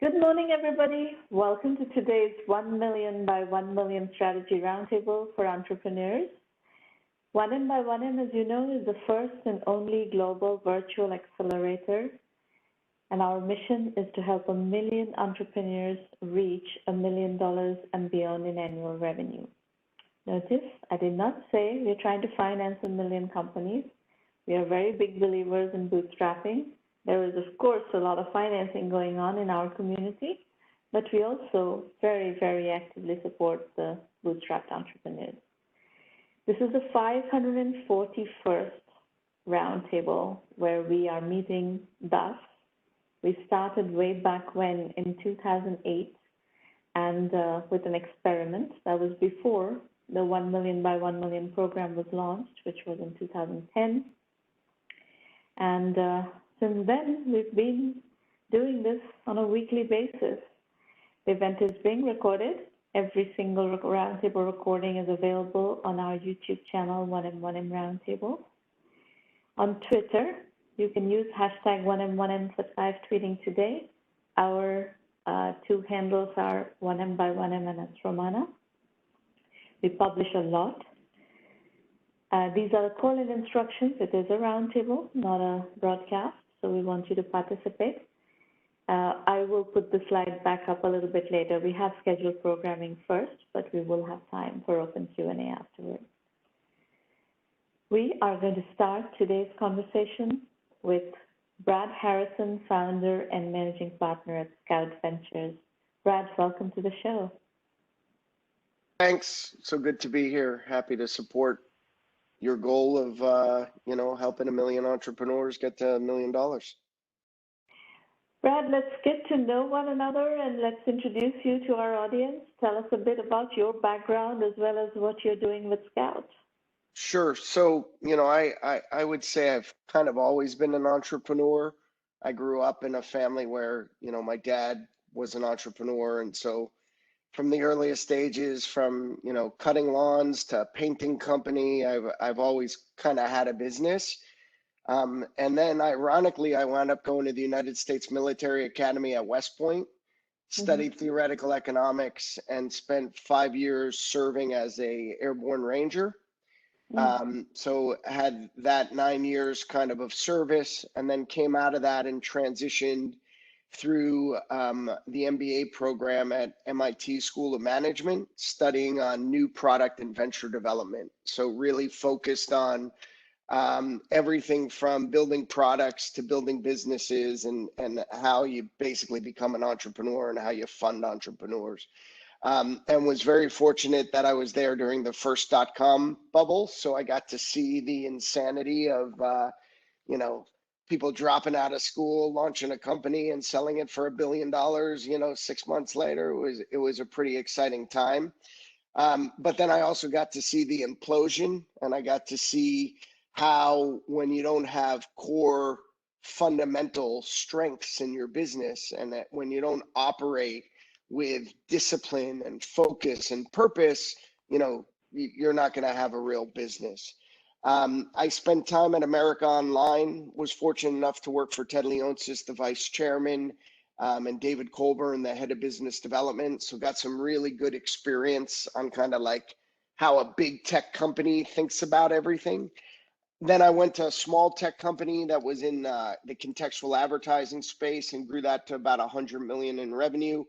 Good morning, everybody. Welcome to today's 1 million by 1 million strategy roundtable for entrepreneurs. 1M by 1M, as you know, is the first and only global virtual accelerator. And our mission is to help 1 million entrepreneurs reach $1 million and beyond in annual revenue. Notice, I did not say we're trying to finance 1 million companies. We are very big believers in bootstrapping. There is, of course, a lot of financing going on in our community, but we also very, very actively support the bootstrapped entrepreneurs. This is the 541st roundtable where we are meeting thus. We started way back when in 2008 and with an experiment that was before the 1 million by 1 million program was launched, which was in 2010. And since then, we've been doing this on a weekly basis. The event is being recorded. Every single roundtable recording is available on our YouTube channel, 1M1M Roundtable. On Twitter, you can use hashtag 1M1M for live tweeting today. Our two handles are 1M by 1M and it's Romana. We publish a lot. These are the call-in instructions. It is a roundtable, not a broadcast, so we want you to participate. I will put the slide back up a little bit later. We have scheduled programming first, but we will have time for open Q&A afterwards. We are going to start today's conversation with Brad Harrison, founder and managing partner at Scout Ventures. Brad, welcome to the show. Thanks. So good to be here. Happy to support your goal of, helping 1 million entrepreneurs get to $1 million. Brad, let's get to know one another and let's introduce you to our audience. Tell us a bit about your background as well as what you're doing with Scout. Sure. So, I would say I've kind of always been an entrepreneur. I grew up in a family where, my dad was an entrepreneur. And so from the earliest stages, from, cutting lawns to painting company, I've always kind of had a business. And then ironically, I wound up going to the United States Military Academy at West Point, studied theoretical economics, and spent 5 years serving as a airborne ranger. So had that 9 years kind of service, and then came out of that and transitioned through the MBA program at MIT School of Management, studying on new product and venture development. So really focused on everything from building products to building businesses and how you basically become an entrepreneur and how you fund entrepreneurs. And was very fortunate that I was there during the first .com bubble. So I got to see the insanity of, people dropping out of school, launching a company and selling it for $1 billion, 6 months later. It was a pretty exciting time. But then I also got to see the implosion, and I got to see how when you don't have core fundamental strengths in your business, and that when you don't operate with discipline and focus and purpose, you're not going to have a real business. I spent time at America Online, was fortunate enough to work for Ted Leonsis, the vice chairman, and David Colburn, the head of business development. So got some really good experience on kind of like how a big tech company thinks about everything. Then I went to a small tech company that was in the contextual advertising space and grew that to about 100 million in revenue.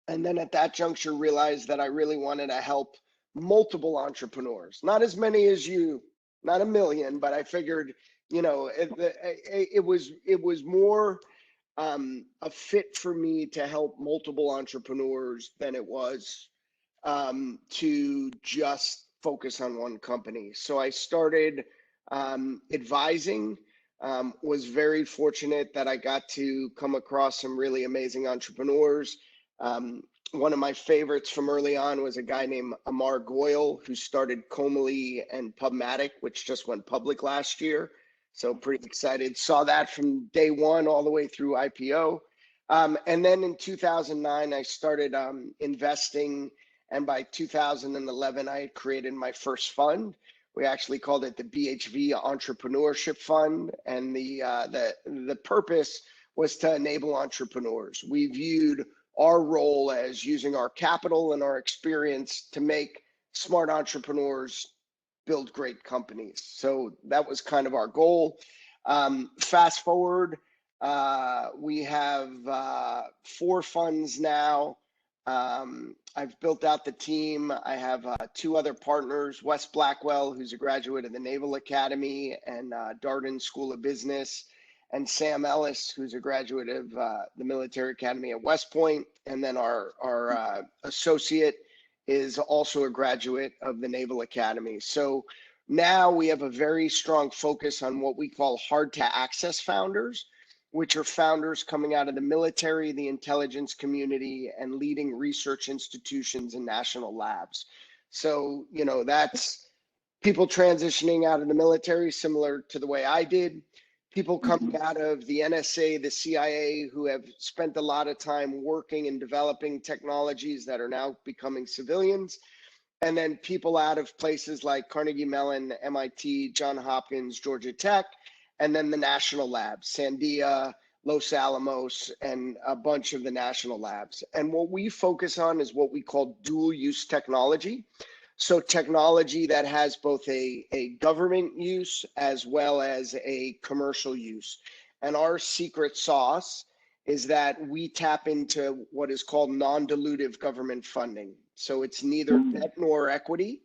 And then at that juncture, realized that I really wanted to help multiple entrepreneurs, not as many as you, not 1 million, but I figured, it was more a fit for me to help multiple entrepreneurs than it was to just focus on one company. So I started advising, was very fortunate that I got to come across some really amazing entrepreneurs. One of my favorites from early on was a guy named Amar Goyal, who started Comely and Pubmatic, which just went public last year. So pretty excited. Saw that from day one all the way through IPO. And then in 2009, I started investing. And by 2011, I had created my first fund. We actually called it the Bhv Entrepreneurship Fund. And the purpose was to enable entrepreneurs. We viewed our role as using our capital and our experience to make smart entrepreneurs build great companies. So that was kind of our goal. Fast forward, we have 4 funds now. I've built out the team. I have 2 other partners, Wes Blackwell, who's a graduate of the Naval Academy and Darden School of Business, and Sam Ellis, who's a graduate of the Military Academy at West Point. And then our associate is also a graduate of the Naval Academy. So now we have a very strong focus on what we call hard to access founders, which are founders coming out of the military, the intelligence community, and leading research institutions and national labs. So, you know, that's people transitioning out of the military, similar to the way I did. People coming out of the NSA, the CIA, who have spent a lot of time working and developing technologies that are now becoming civilians. And then people out of places like Carnegie Mellon, MIT, Johns Hopkins, Georgia Tech, and then the national labs, Sandia, Los Alamos, and a bunch of the national labs. And what we focus on is what we call dual use technology. So technology that has both a government use as well as a commercial use. And our secret sauce is that we tap into what is called non-dilutive government funding. So it's neither debt nor equity,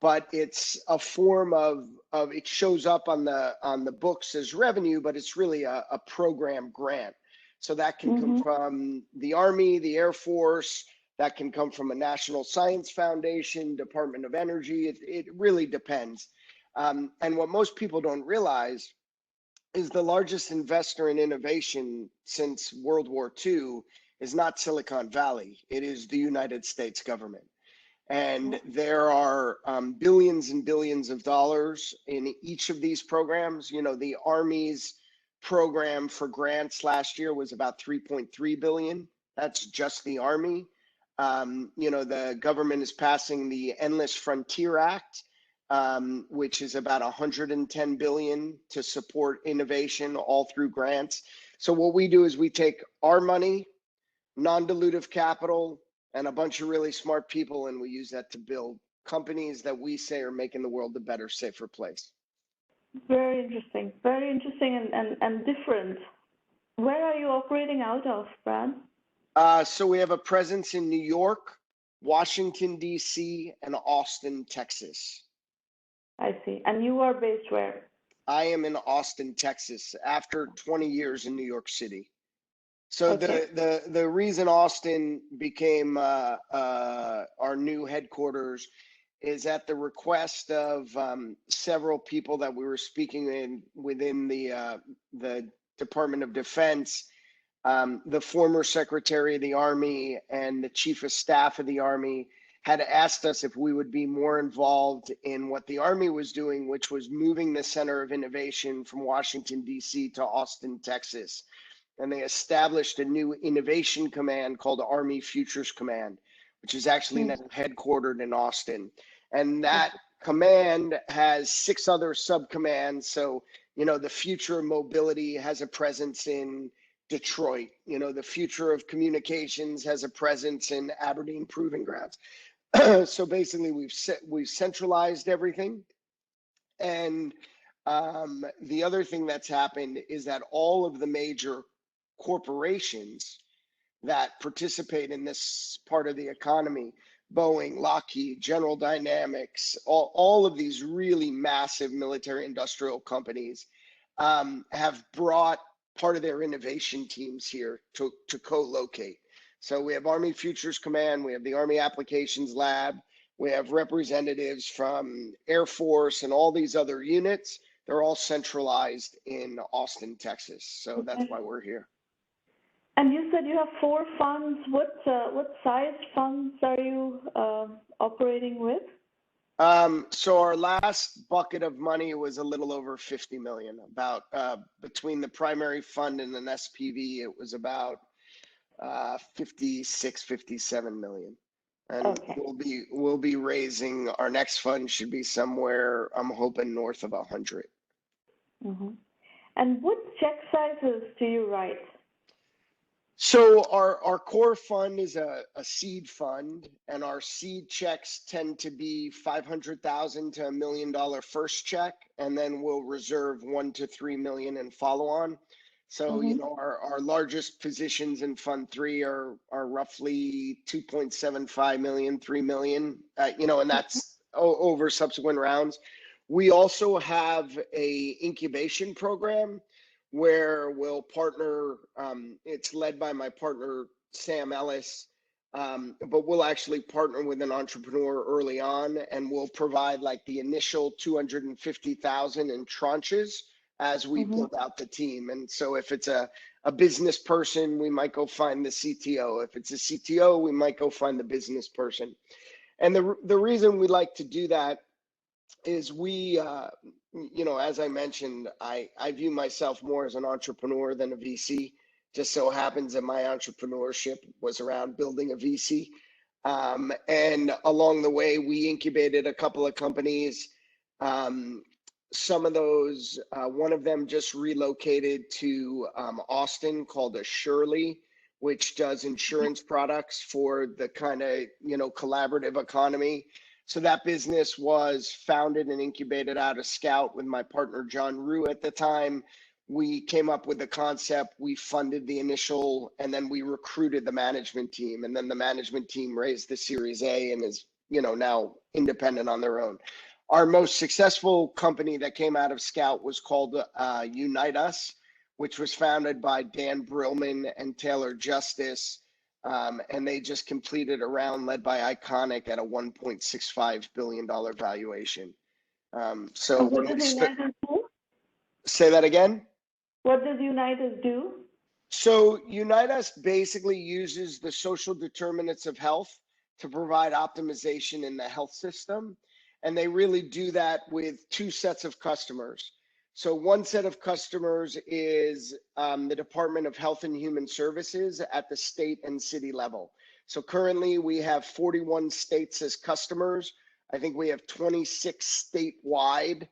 but it's a form of it shows up on the books as revenue, but it's really a program grant. So that can come from the Army, the Air Force, that can come from a National Science Foundation, Department of Energy. It really depends. And what most people don't realize is the largest investor in innovation since World War II is not Silicon Valley. It is the United States government. And there are billions and billions of dollars in each of these programs. You know, the Army's program for grants last year was about 3.3 billion. That's just the Army. You know, the government is passing the Endless Frontier Act, which is about 110 billion to support innovation all through grants. So what we do is we take our money, non-dilutive capital, and a bunch of really smart people, and we use that to build companies that we say are making the world a better, safer place. Very interesting and different. Where are you operating out of, Brad? So we have a presence in New York, Washington, D.C., and Austin, Texas. I see. And you are based where? I am in Austin, Texas, after 20 years in New York City. So Okay. the reason Austin became our new headquarters is at the request of several people that we were speaking within the Department of Defense. The former Secretary of the Army and the Chief of Staff of the Army had asked us if we would be more involved in what the Army was doing, which was moving the center of innovation from Washington, D.C. to Austin, Texas. And they established a new innovation command called Army Futures Command, which is actually now headquartered in Austin. And that command has 6 other subcommands. So, you know, the future of mobility has a presence in Detroit. You know, the future of communications has a presence in Aberdeen Proving Grounds. So basically, we've centralized everything. And the other thing that's happened is that all of the major corporations that participate in this part of the economy, Boeing, Lockheed, General Dynamics, all of these really massive military industrial companies have brought part of their innovation teams here to co-locate. So we have Army Futures Command, we have the Army Applications Lab, we have representatives from Air Force and all these other units. They're all centralized in Austin, Texas. So that's why we're here. And you said you have 4 funds. What size funds are you operating with? So our last bucket of money was a little over 50 million. About between the primary fund and an SPV, it was about 56, 57 million. And Okay. we'll be raising, our next fund should be somewhere, I'm hoping, north of 100. And what check sizes do you write? So our core fund is a seed fund, and our seed checks tend to be $500,000 to $1 million first check, and then we'll reserve 1 to 3 million in follow on. So you know our largest positions in Fund 3 are roughly 2.75 million, 3 million, you know, and that's over subsequent rounds. We also have a incubation program where we'll partner. It's led by my partner, Sam Ellis, but we'll actually partner with an entrepreneur early on, and we'll provide like the initial 250,000 in tranches as we build out the team. And so if it's a business person, we might go find the CTO. If it's a CTO, we might go find the business person. And the reason we like to do that is we, you know, as I mentioned, I view myself more as an entrepreneur than a VC. Just so happens that my entrepreneurship was around building a VC. And along the way, we incubated a couple of companies. Some of those, one of them just relocated to Austin called Assurely, which does insurance products for the kind of, you know, collaborative economy. So that business was founded and incubated out of Scout with my partner, John Rue, at the time. We came up with the concept, we funded the initial, and then we recruited the management team. And then the management team raised the Series A and is, you know, now independent on their own. Our most successful company that came out of Scout was called Unite Us, which was founded by Dan Brillman and Taylor Justice. And they just completed a round led by Iconic at a $1.65 billion valuation. So what does Unite Us do? Say that again? What does Unite Us do? So Unite Us basically uses the social determinants of health to provide optimization in the health system. And they really do that with two sets of customers. So one set of customers is the Department of Health and Human Services at the state and city level. So currently we have 41 states as customers. I think we have 26 statewide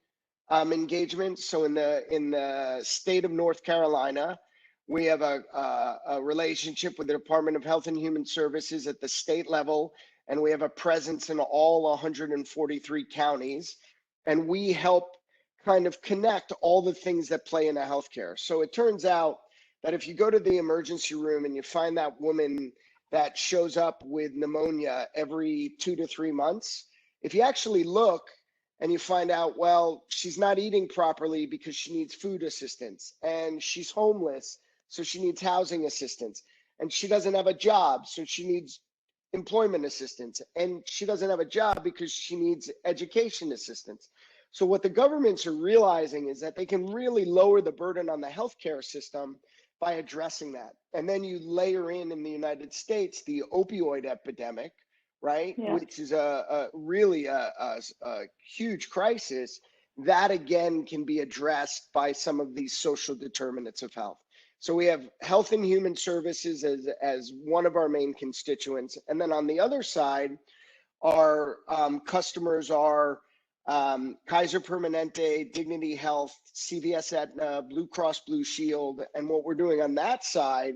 engagements. So in the state of North Carolina, we have a relationship with the Department of Health and Human Services at the state level, and we have a presence in all 143 counties, and we help kind of connect all the things that play into healthcare. So it turns out that if you go to the emergency room and you find that woman that shows up with pneumonia every 2 to 3 months, if you actually look and you find out, well, she's not eating properly because she needs food assistance, and she's homeless, so she needs housing assistance, and she doesn't have a job, so she needs employment assistance, and she doesn't have a job because she needs education assistance. So what the governments are realizing is that they can really lower the burden on the healthcare system by addressing that. And then you layer in the United States, the opioid epidemic, right? Yeah. Which is really a huge crisis that again can be addressed by some of these social determinants of health. So we have Health and Human Services as one of our main constituents. And then on the other side, our customers are Kaiser Permanente, Dignity Health, CVS Aetna, Blue Cross Blue Shield. And what we're doing on that side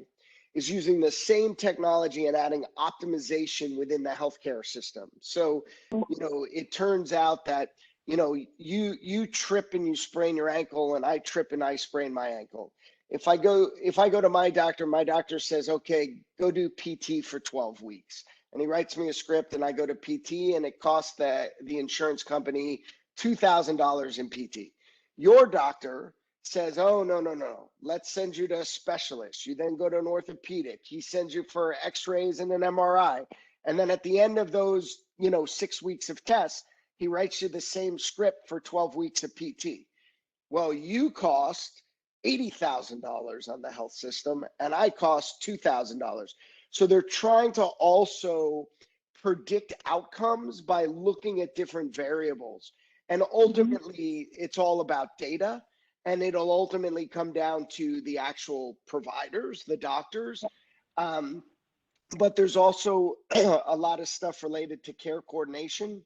is using the same technology and adding optimization within the healthcare system. So, you know, it turns out that, you know, you trip and you sprain your ankle, and I trip and I sprain my ankle. If I go to my doctor says, okay, go do PT for 12 weeks. And he writes me a script, and I go to PT, and it costs the insurance company $2,000 in PT. Your doctor says, oh, no, let's send you to a specialist. You then go to an orthopedic. He sends you for x-rays and an MRI. And then at the end of those, you know, 6 weeks of tests, he writes you the same script for 12 weeks of PT. Well, you cost $80,000 on the health system, and I cost $2,000. So they're trying to also predict outcomes by looking at different variables. And ultimately, it's all about data, and it'll ultimately come down to the actual providers, the doctors. But there's also a lot of stuff related to care coordination.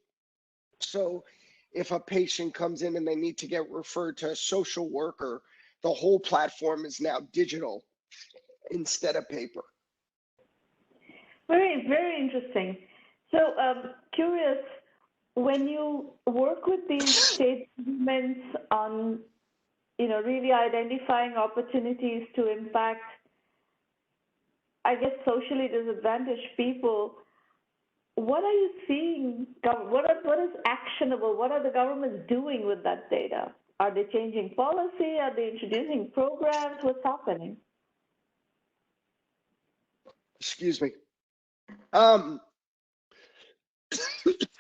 So if a patient comes in and they need to get referred to a social worker, the whole platform is now digital instead of paper. Very, very interesting. So, curious, when you work with these state governments on, really identifying opportunities to impact, I guess, socially disadvantaged people, what are you seeing? What is actionable? What are the governments doing with that data? Are they changing policy? Are they introducing programs? What's happening? Excuse me.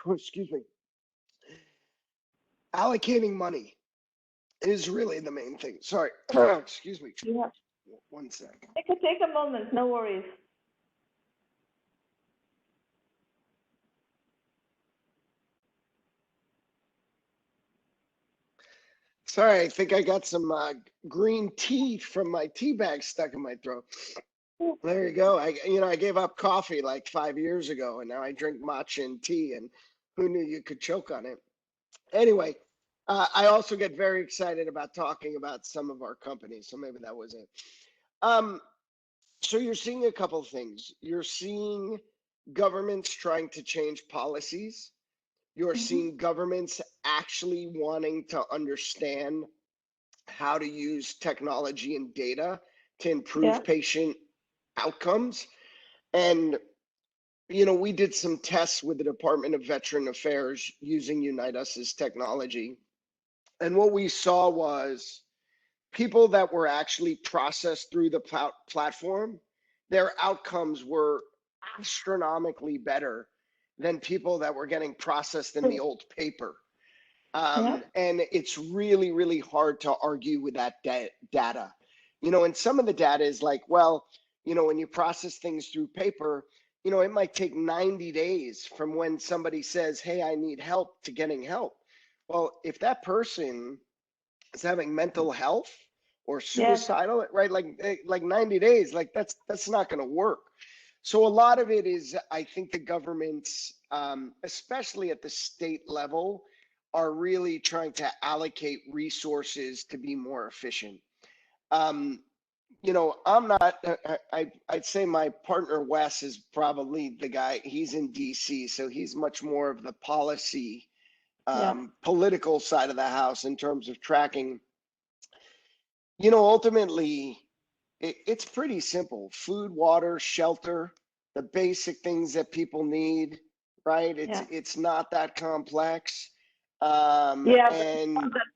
Excuse me. Allocating money is really the main thing. Sorry. Excuse me. Yeah. 1 sec. Take a moment, no worries. Sorry, I think I got some green tea from my tea bag stuck in my throat. There you go. I gave up coffee like 5 years ago, and now I drink matcha and tea, and who knew you could choke on it? Anyway, I also get very excited about talking about some of our companies, so maybe that was it. So you're seeing a couple of things. You're seeing governments trying to change policies. You're seeing governments actually wanting to understand how to use technology and data to improve patient outcomes. And, we did some tests with the Department of Veteran Affairs using Unite Us's technology. And what we saw was people that were actually processed through the platform, their outcomes were astronomically better than people that were getting processed in the old paper. And it's really, really hard to argue with that data. And some of the data is like, well, when you process things through paper, it might take 90 days from when somebody says, hey, I need help, to getting help. Well, if that person is having mental health or suicidal, right? Like 90 days, like that's not going to work. So a lot of it is, I think the governments, especially at the state level, are really trying to allocate resources to be more efficient. I'm not, I'd say my partner Wes is probably the guy, he's in DC, so he's much more of the policy, political side of the house in terms of tracking. Ultimately, it's pretty simple: food, water, shelter, the basic things that people need, right? It's not that complex. And that's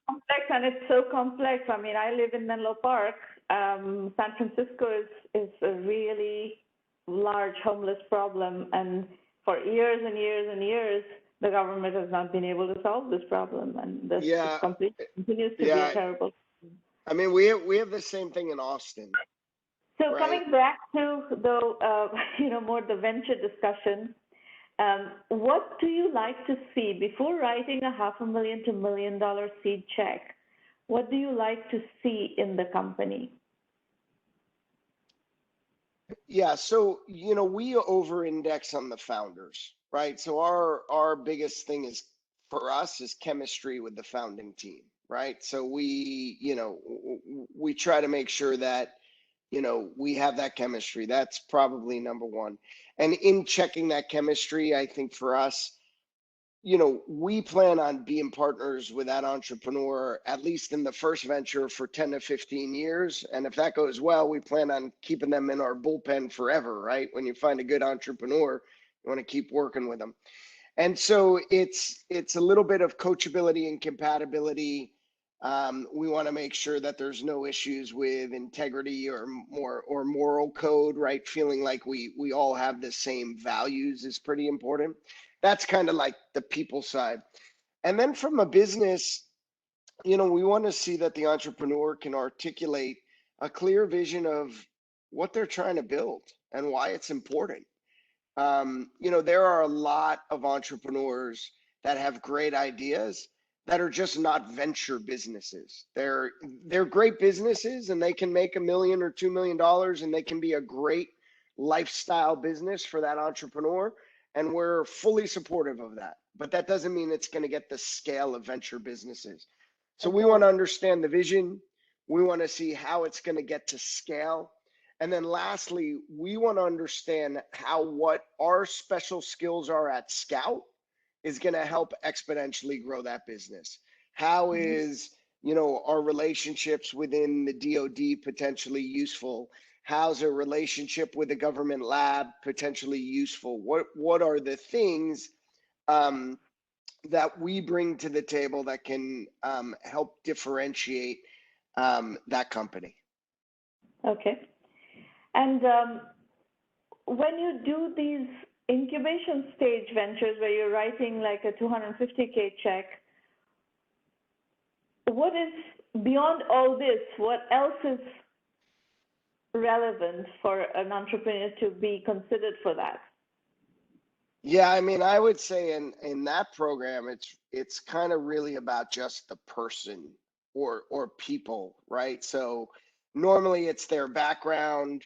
complex, and it's so complex. I mean, I live in Menlo Park. San Francisco is a really large homeless problem, and for years and years and years, the government has not been able to solve this problem, and this continues to be a terrible. I mean, we have the same thing in Austin. So right? Coming back to the more the venture discussion, what do you like to see before writing a $500,000 to $1 million seed check? What do you like to see in the company? Yeah, so we over-index on the founders, right? So our biggest thing is, for us, is chemistry with the founding team, right? So we try to make sure that we have that chemistry. That's probably number one. And in checking that chemistry, I think for us, we plan on being partners with that entrepreneur, at least in the first venture, for 10 to 15 years. And if that goes well, we plan on keeping them in our bullpen forever, right? When you find a good entrepreneur, you want to keep working with them. And so it's a little bit of coachability and compatibility. We want to make sure that there's no issues with integrity or moral code, right? Feeling like we all have the same values is pretty important. That's kind of like the people side. And then from a business, we want to see that the entrepreneur can articulate a clear vision of what they're trying to build and why it's important. There are a lot of entrepreneurs that have great ideas that are just not venture businesses. They're great businesses, and they can make $1 million or $2 million, and they can be a great lifestyle business for that entrepreneur. And we're fully supportive of that. But that doesn't mean it's going to get the scale of venture businesses. So we want to understand the vision. We want to see how it's going to get to scale. And then lastly, we want to understand how what our special skills are at Scout is going to help exponentially grow that business. How is, our relationships within the DoD potentially useful? How's a relationship with a government lab potentially useful? What are the things that we bring to the table that can help differentiate that company? Okay. And when you do these incubation stage ventures where you're writing like a 250K check, what is beyond all this? What else is relevant for an entrepreneur to be considered for that? Yeah, I mean, I would say in that program, it's kind of really about just the person or people, right? So normally it's their background,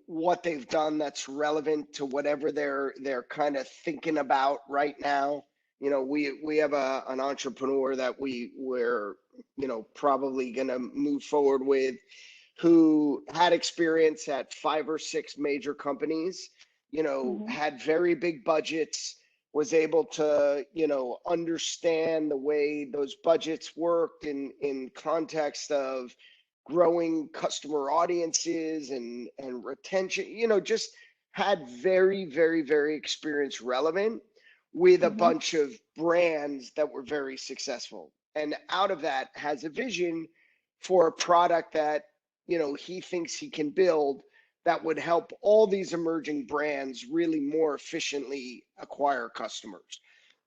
what they've done that's relevant to whatever they're kind of thinking about right now. We have an entrepreneur that we're probably gonna move forward with, who had experience at 5 or 6 major companies, had very big budgets, was able to, understand the way those budgets worked in context of growing customer audiences and retention, just had very, very, very experienced relevant with a bunch of brands that were very successful. And out of that has a vision for a product that, he thinks he can build that would help all these emerging brands really more efficiently acquire customers.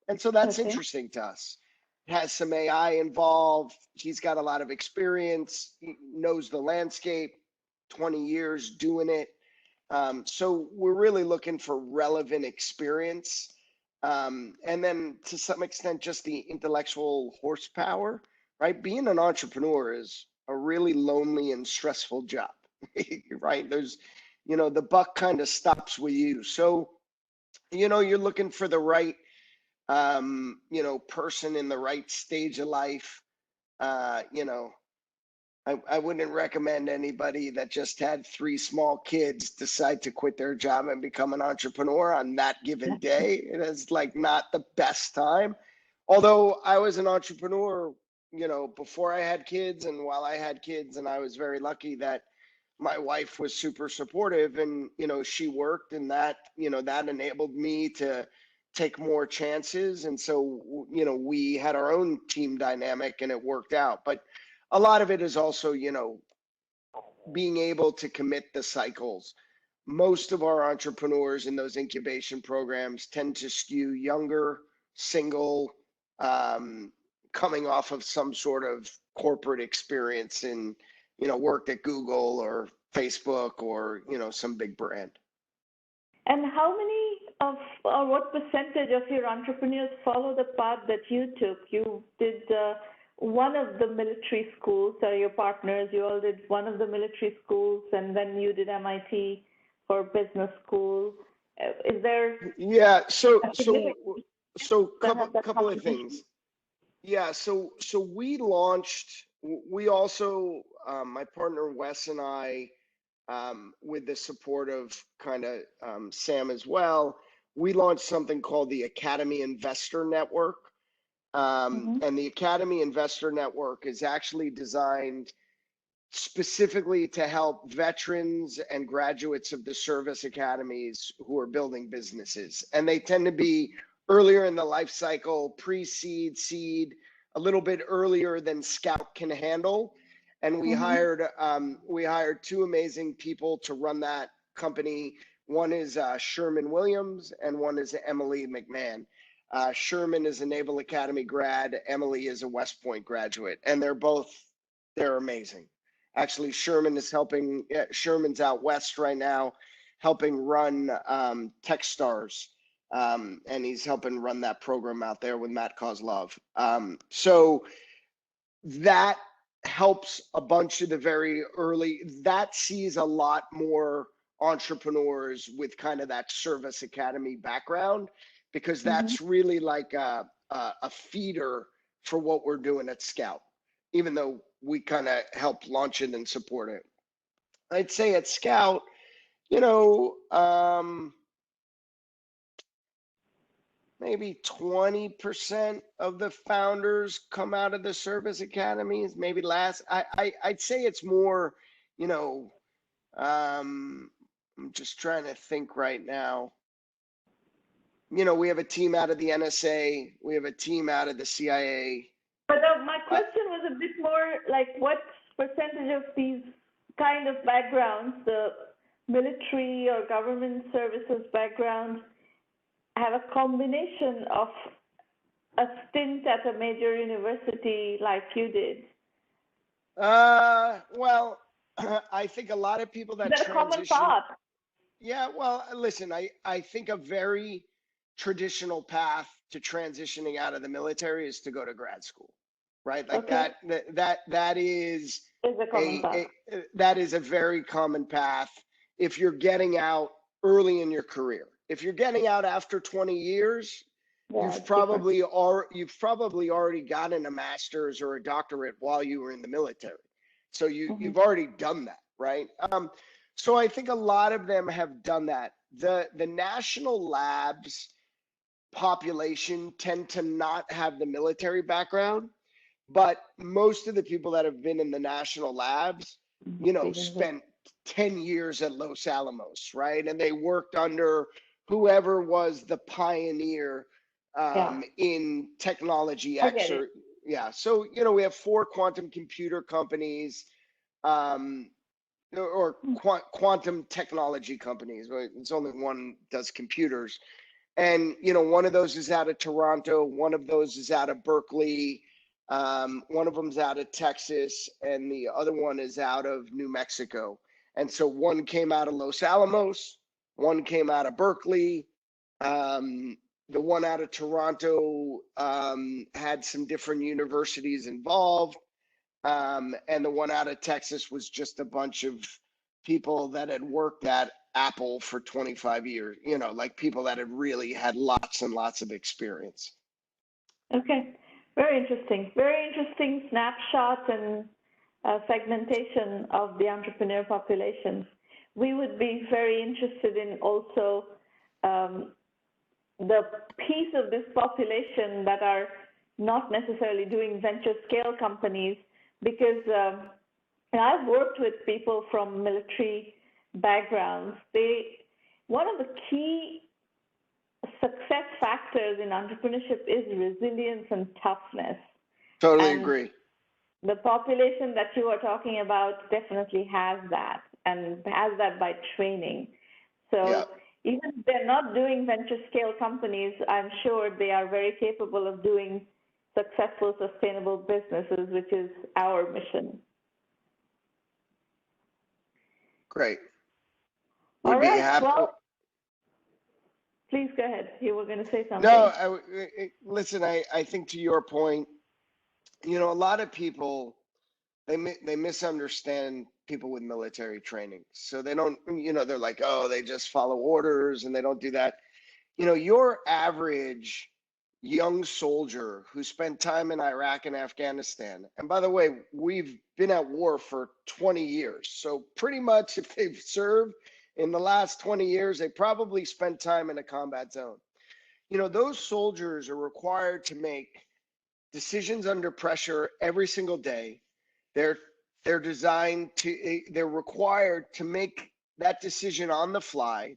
And so that's Okay. interesting to us. It has some AI involved. He's got a lot of experience, he knows the landscape, 20 years doing it. So we're really looking for relevant experience. And then to some extent, just the intellectual horsepower, right? Being an entrepreneur is a really lonely and stressful job, right? There's, the buck kind of stops with you. So, you're looking for the right, person in the right stage of life. I wouldn't recommend anybody that just had 3 small kids decide to quit their job and become an entrepreneur on that given day. It is like not the best time. Although I was an entrepreneur, before I had kids and while I had kids, and I was very lucky that my wife was super supportive, and she worked, and that that enabled me to take more chances. And so we had our own team dynamic and it worked out. But a lot of it is also being able to commit the cycles. Most of our entrepreneurs in those incubation programs tend to skew younger, single, coming off of some sort of corporate experience in worked at Google or Facebook or some big brand. And how many of, or what percentage of your entrepreneurs follow the path that you took? You did one of the military schools, or your partners, you all did one of the military schools, and then you did MIT for business school. Is there? Yeah, so a couple of things. Yeah, so we launched. We also, my partner Wes and I, with the support of kind of Sam as well, we launched something called the Academy Investor Network. And the Academy Investor Network is actually designed specifically to help veterans and graduates of the service academies who are building businesses. And they tend to be earlier in the life cycle, pre-seed, seed, a little bit earlier than Scout can handle. And we hired 2 amazing people to run that company. One is Sherman Williams and one is Emily McMahon. Sherman is a Naval Academy grad. Emily is a West Point graduate, and they're amazing. Actually, Sherman's out west right now, helping run Techstars, and he's helping run that program out there with Matt Kozlov. So that helps a bunch of the very early, that sees a lot more entrepreneurs with kind of that service academy background, because that's really like a feeder for what we're doing at Scout, even though we kind of help launch it and support it. I'd say at Scout, you know, maybe 20% of the founders come out of the service academies, maybe less. I'd say it's more, you know, I'm just trying to think right now. You know, we have a team out of the NSA, we have a team out of the CIA. But my question was a bit more like, what percentage of these kind of backgrounds, the military or government services background, have a combination of a stint at a major university like you did? Well, I think a lot of people that Is that a common path? Yeah, well, listen, I think a very traditional path to transitioning out of the military is to go to grad school, right? Like Okay. that is a common path. that is a very common path if you're getting out early in your career. If you're getting out after 20 years, you've probably already gotten a master's or a doctorate while you were in the military. So you've already done that, right? So I think a lot of them have done that. The national labs population tend to not have the military background, but most of the people that have been in the national labs, you know, spent 10 years at Los Alamos, right? And they worked under whoever was the pioneer in technology X or so, you know, we have 4 quantum computer companies, or quantum technology companies. It's only one does computers. And, you know, one of those is out of Toronto. One of those is out of Berkeley. One of them's out of Texas. And the other one is out of New Mexico. And so one came out of Los Alamos. One came out of Berkeley. The one out of Toronto had some different universities involved. And the one out of Texas was just a bunch of people that had worked at Apple for 25 years, you know, like people that had really had lots and lots of experience. Okay, very interesting. Very interesting snapshot and segmentation of the entrepreneur population. We would be very interested in also the piece of this population that are not necessarily doing venture scale companies, because I've worked with people from military backgrounds. One of the key success factors in entrepreneurship is resilience and toughness. Totally agree. The population that you are talking about definitely has that, and has that by training. So even if they're not doing venture scale companies, I'm sure they are very capable of doing successful, sustainable businesses, which is our mission. Great. All right. Well, please go ahead. You were going to say something. No, listen, I think to your point, you know, a lot of people, they misunderstand people with military training. So they don't, you know, they're like, oh, they just follow orders and they don't do that. You know, your average young soldier who spent time in Iraq and Afghanistan, and by the way, we've been at war for 20 years. So pretty much if they've served in the last 20 years, they probably spent time in a combat zone. You know, those soldiers are required to make decisions under pressure every single day. They're designed to, they're required to make that decision on the fly.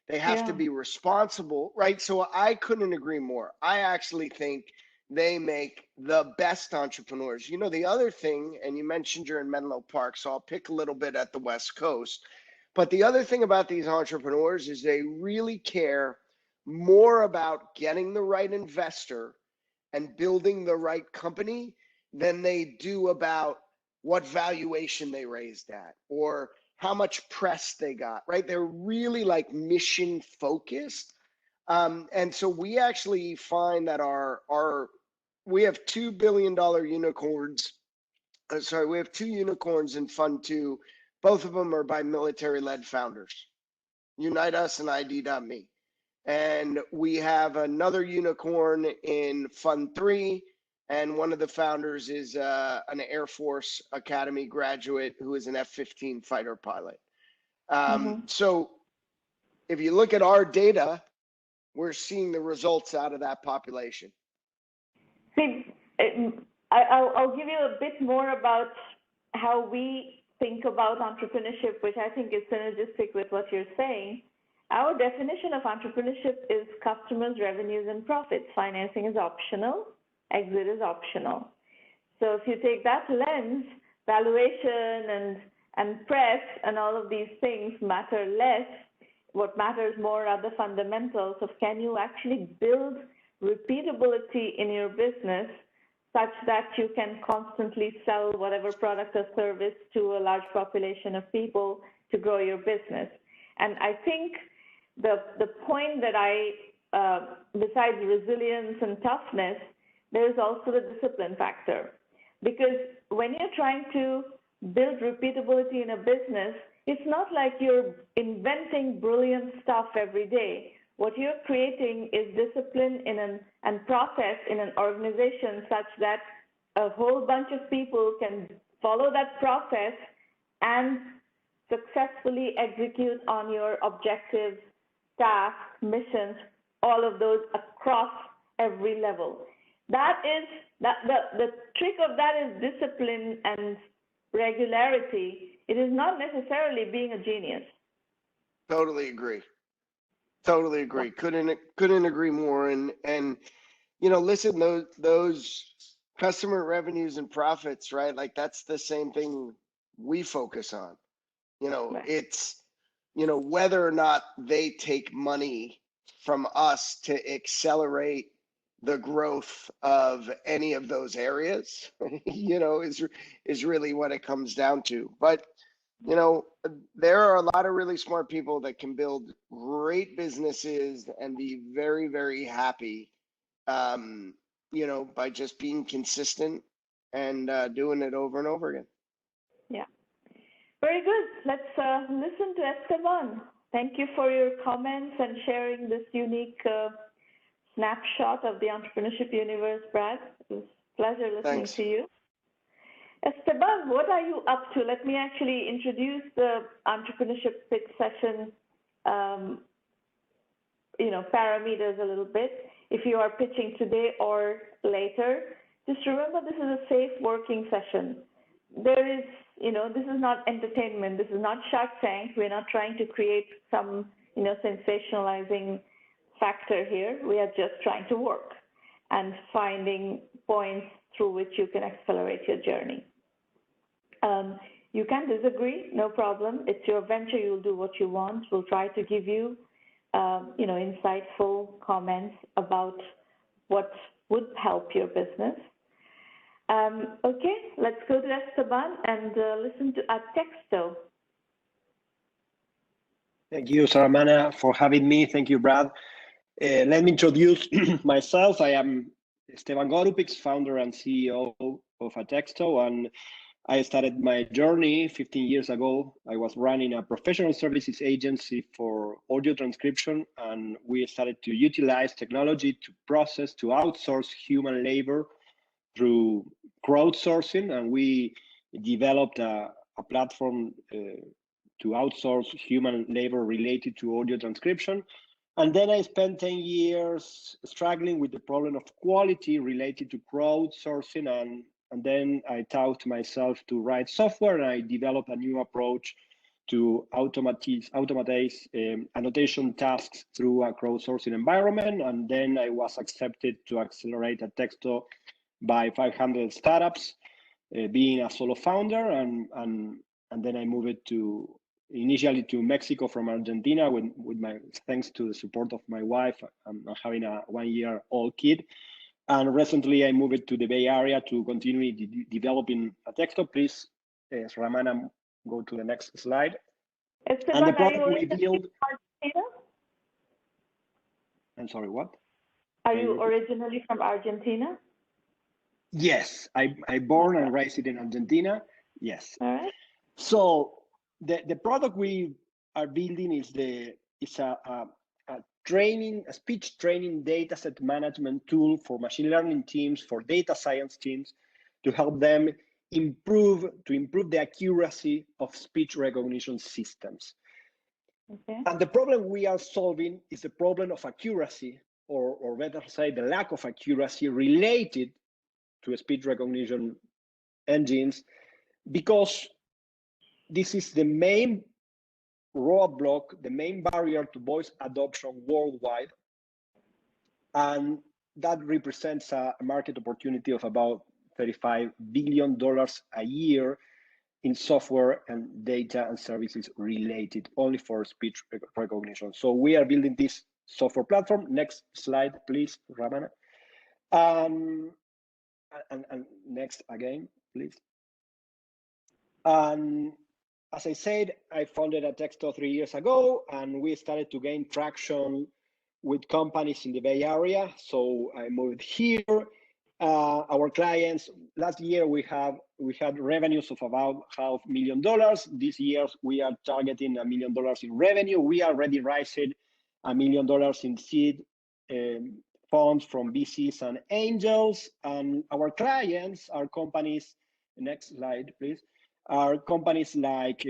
They have to be responsible, right? So I couldn't agree more. I actually think they make the best entrepreneurs. You know, the other thing, and you mentioned you're in Menlo Park, so I'll pick a little bit at the West Coast. But the other thing about these entrepreneurs is they really care more about getting the right investor and building the right company than they do about what valuation they raised at or how much press they got, right? They're really like mission focused. And so we actually find that we have $2 billion unicorns. We have 2 unicorns in Fund 2. Both of them are by military-led founders, Unite Us and ID.me. And we have another unicorn in Fund 3, and one of the founders is an Air Force Academy graduate who is an F-15 fighter pilot. So if you look at our data, we're seeing the results out of that population. See, I'll give you a bit more about how we think about entrepreneurship, which I think is synergistic with what you're saying. Our definition of entrepreneurship is customers, revenues, and profits. Financing is optional, exit is optional. So if you take that lens, valuation and press and all of these things matter less. What matters more are the fundamentals of can you actually build repeatability in your business such that you can constantly sell whatever product or service to a large population of people to grow your business. And I think the point that besides resilience and toughness, there's also the discipline factor. Because when you're trying to build repeatability in a business, it's not like you're inventing brilliant stuff every day. What you're creating is discipline and process in an organization such that a whole bunch of people can follow that process and successfully execute on your objectives, tasks, missions, all of those across every level. The trick of that is discipline and regularity. It is not necessarily being a genius. Totally agree. Totally agree. Couldn't agree more. And listen, those customer revenues and profits, right? Like that's the same thing we focus on. Right. It's whether or not they take money from us to accelerate the growth of any of those areas, is really what it comes down to. But there are a lot of really smart people that can build great businesses and be very, very happy, by just being consistent and doing it over and over again. Yeah. Very good. Let's listen to Esteban. Thank you for your comments and sharing this unique snapshot of the entrepreneurship universe, Brad. It was a pleasure listening to you. Esteban, what are you up to? Let me actually introduce the entrepreneurship pitch session, parameters a little bit. If you are pitching today or later, just remember this is a safe working session. This is not entertainment. This is not Shark Tank. We're not trying to create some, sensationalizing factor here. We are just trying to work and finding points through which you can accelerate your journey. You can disagree, no problem. It's your venture. You'll do what you want. We'll try to give you, insightful comments about what would help your business. Okay, let's go to Esteban and listen to atexto. Thank you, Saramana, for having me. Thank you, Brad. Let me introduce myself. I am Esteban Gorupicz, founder and CEO of atexto, and I started my journey 15 years ago. I was running a professional services agency for audio transcription, and we started to utilize technology to outsource human labor through crowdsourcing, and we developed a platform to outsource human labor related to audio transcription. And then I spent 10 years struggling with the problem of quality related to crowdsourcing, and then I taught myself to write software, and I developed a new approach to automate annotation tasks through a crowdsourcing environment. And then I was accepted to accelerate atexto by 500 startups, being a solo founder, and then I moved initially to Mexico from Argentina thanks to the support of my wife. I'm having a 1-year-old kid. And recently I moved to the Bay Area to continue developing atexto. Please, Ramana, go to the next slide. Esteban, and the product we build. Argentina? I'm sorry, what? Are you originally from Argentina? Yes, I born and raised in Argentina. Yes. All right. So the product we are building is a a speech training dataset management tool for machine learning teams, for data science teams, to help them improve the accuracy of speech recognition systems. Okay. And the problem we are solving is the problem of accuracy, or better say, the lack of accuracy related to speech recognition engines, because this is the main roadblock, the main barrier to voice adoption worldwide. And that represents a market opportunity of about $35 billion a year in software and data and services related only for speech recognition. So we are building this software platform. Next slide, please, Ramana. And next again, please. And as I said, I founded atexto 3 years ago, and we started to gain traction with companies in the Bay Area. So I moved here. Our clients, last year we had revenues of about $500,000. This year we are targeting $1 million in revenue. We already raised $1 million in seed funds from VCs and angels. And our clients are companies, next slide please, are companies like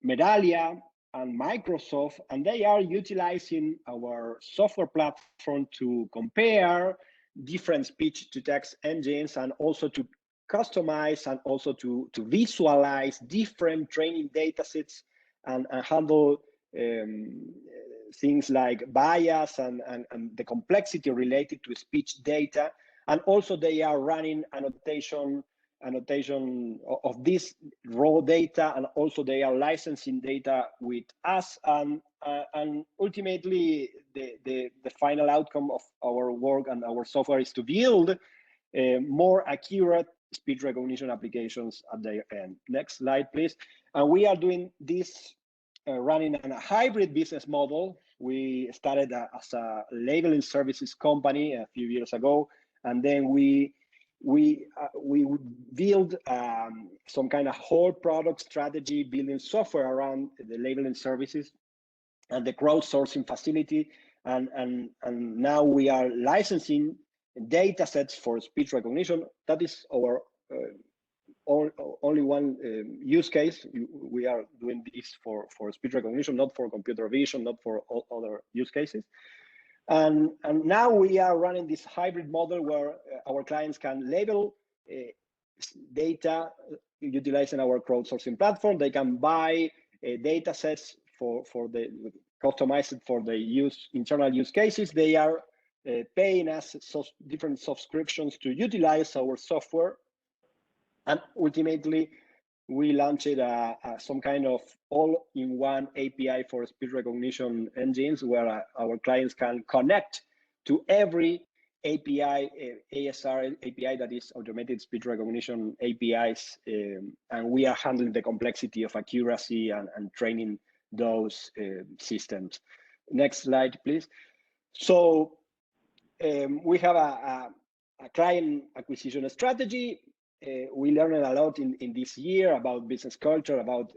Medallion and Microsoft, and they are utilizing our software platform to compare different speech-to-text engines, and also to customize, and also to visualize different training data sets, and handle things like bias and the complexity related to speech data. And also they are running annotation of this raw data, and also they are licensing data with us, and ultimately the final outcome of our work and our software is to build more accurate speech recognition applications at their end. Next slide, please. And we are doing this running on a hybrid business model. We started as a labeling services company a few years ago, and then we build some kind of whole product strategy, building software around the labeling services and the crowdsourcing facility, and now we are licensing data sets for speech recognition. That is our only one use case. We are doing this for speech recognition, not for computer vision, not for all other use cases. And now we are running this hybrid model where our clients can label data utilizing our crowdsourcing platform. They can buy data sets for the customized for the internal use cases. They are paying us different subscriptions to utilize our software. And ultimately, we launched some kind of all-in-one API for speech recognition engines, where our clients can connect to every API, ASR API, that is automated speech recognition APIs, and we are handling the complexity of accuracy and training those systems. Next slide, please. So we have a client acquisition strategy. We learned a lot in this year about business culture, about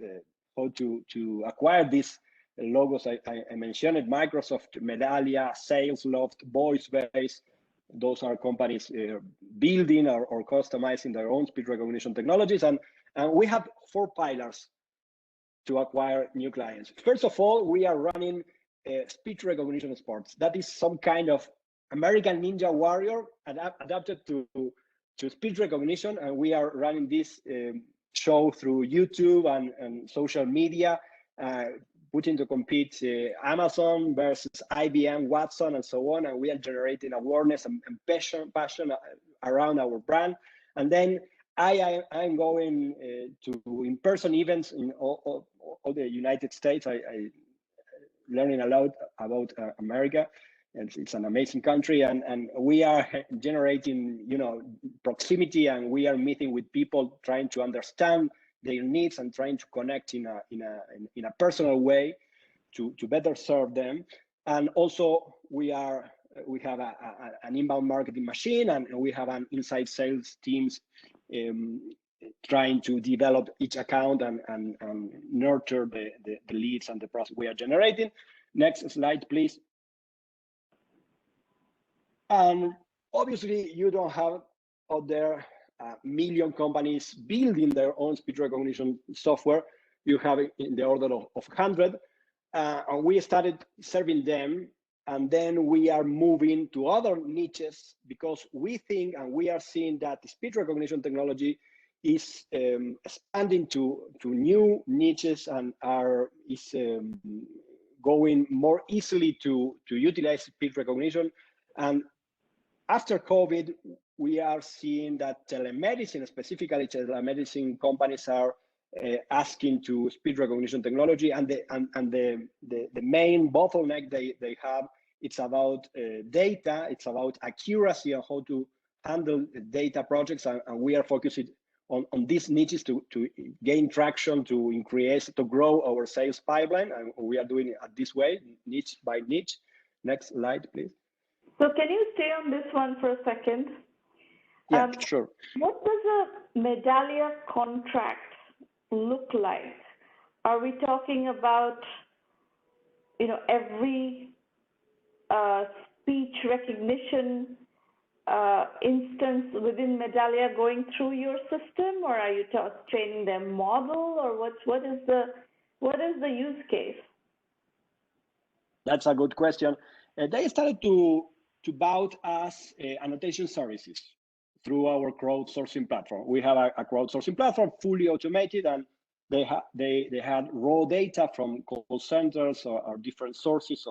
how to acquire these logos I mentioned: Microsoft, Medallion, SalesLoft, VoiceBase. Those are companies building or customizing their own speech recognition technologies. And we have 4 pillars to acquire new clients. First of all, we are running speech recognition sports. That is some kind of American Ninja Warrior adapted to speech recognition, and we are running this show through YouTube and social media, putting to compete Amazon versus IBM, Watson, and so on. And we are generating awareness and passion around our brand. And then I'm going to in-person events in all the United States. I learning a lot about America. It's an amazing country, and we are generating, proximity, and we are meeting with people, trying to understand their needs and trying to connect in a personal way to better serve them. And also we have an inbound marketing machine, and we have an inside sales teams trying to develop each account and nurture the leads and the process we are generating. Next slide, please. And obviously, you don't have out there a million companies building their own speech recognition software. You have it in the order of 100. And we started serving them. And then we are moving to other niches because we think and we are seeing that the speech recognition technology is expanding to new niches and is going more easily to utilize speech recognition. And after COVID, we are seeing that telemedicine, specifically telemedicine companies, are asking to speech recognition technology, and the main bottleneck they have, it's about data, it's about accuracy and how to handle data projects, and we are focusing on these niches to gain traction, to increase, to grow our sales pipeline, and we are doing it this way, niche by niche. Next slide, please. So can you stay on this one for a second? Yeah, sure. What does a Medallion contract look like? Are we talking about, every speech recognition instance within Medallion going through your system, or are you training them model, or what is the use case? That's a good question. They started to bought us annotation services through our crowdsourcing platform. We have a crowdsourcing platform, fully automated, and they had raw data from call centers or different sources